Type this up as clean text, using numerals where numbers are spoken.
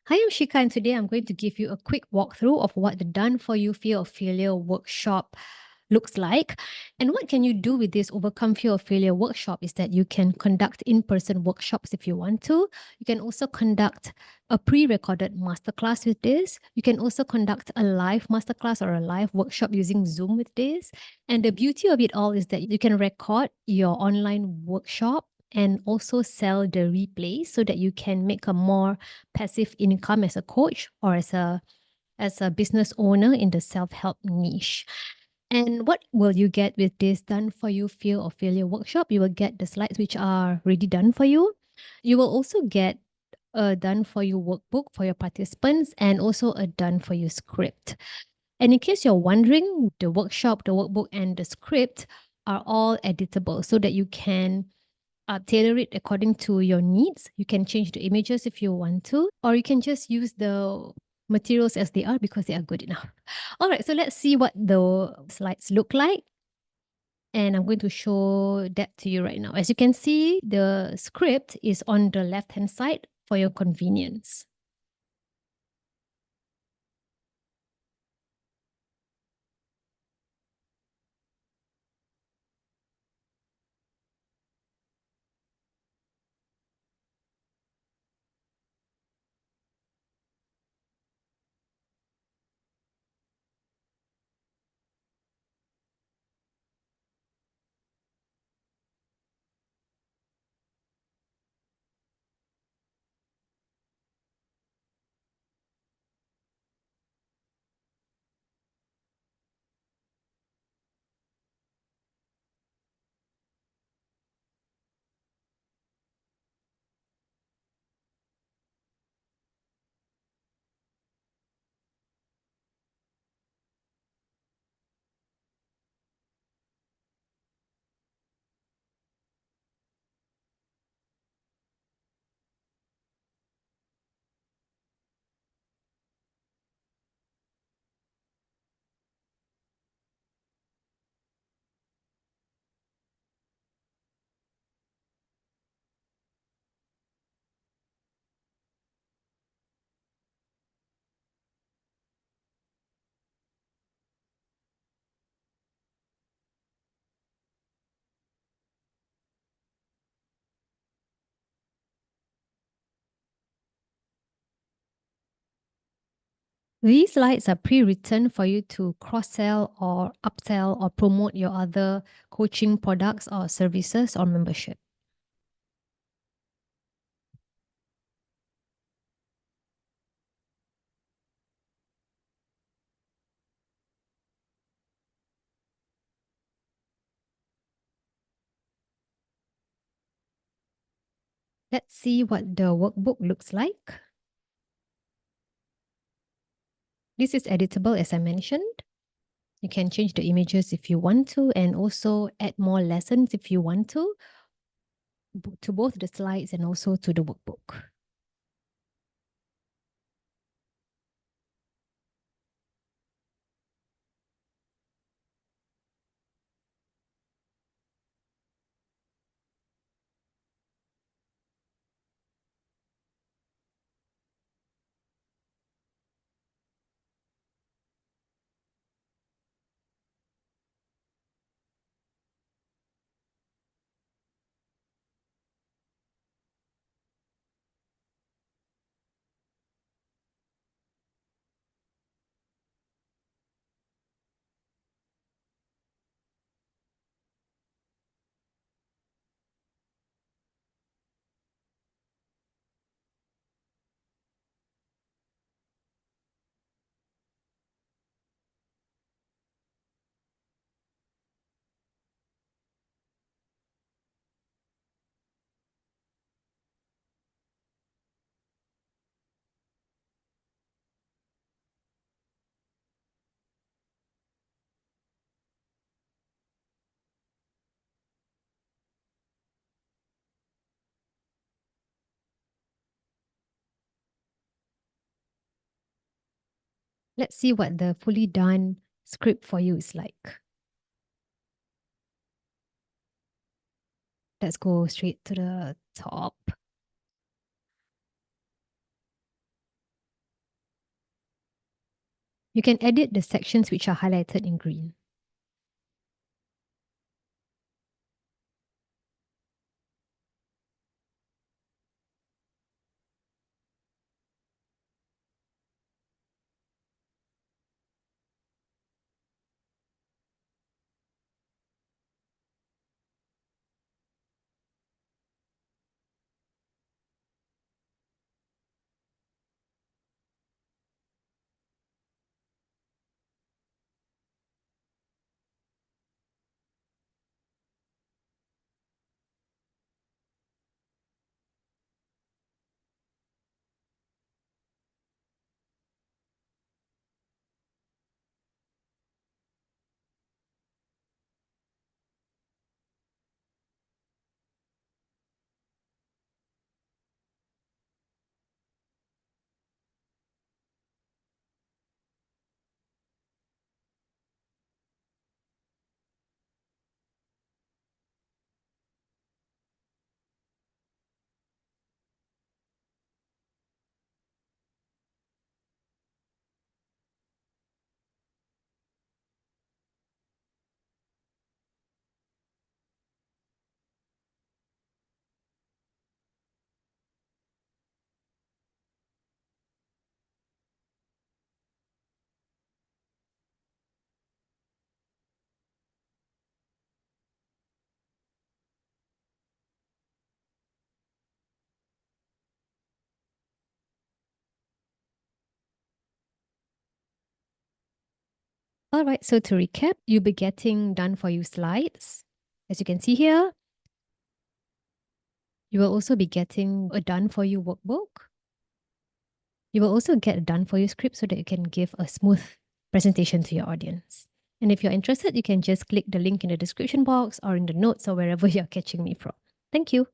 Hi, I'm Shika, and today I'm going to give you a quick walkthrough of what the Done For You Fear of Failure workshop looks like. And what can you do with this Overcome Fear of Failure workshop is that you can conduct in-person workshops if you want to. You can also conduct a pre-recorded masterclass with this. You can also conduct a live masterclass or a live workshop using Zoom with this. And the beauty of it all is that you can record your online workshop and also sell the replay so that you can make a more passive income as a coach or as a business owner in the self-help niche. And what will you get with this Done For You Fear of Failure workshop? You will get the slides which are already done for you. You will also get a Done For You workbook for your participants and also a Done For You script. And in case you're wondering, the workshop, the workbook, and the script are all editable so that you can tailor it according to your needs. You can change the images if you want to, or you can just use the materials as they are because they are good enough. All right, so let's see what the slides look like. And I'm going to show that to you right now. As you can see, the script is on the left-hand side for your convenience. These slides are pre-written for you to cross-sell or upsell or promote your other coaching products or services or membership. Let's see what the workbook looks like. This is editable, as I mentioned. You can change the images if you want to, and also add more lessons if you want to both the slides and also to the workbook. Let's see what the fully done script for you is like. Let's go straight to the top. You can edit the sections which are highlighted in green. All right, so to recap, you'll be getting done for you slides. As you can see here, you will also be getting a done for you workbook. You will also get a done for you script so that you can give a smooth presentation to your audience. And if you're interested, you can just click the link in the description box or in the notes or wherever you're catching me from. Thank you.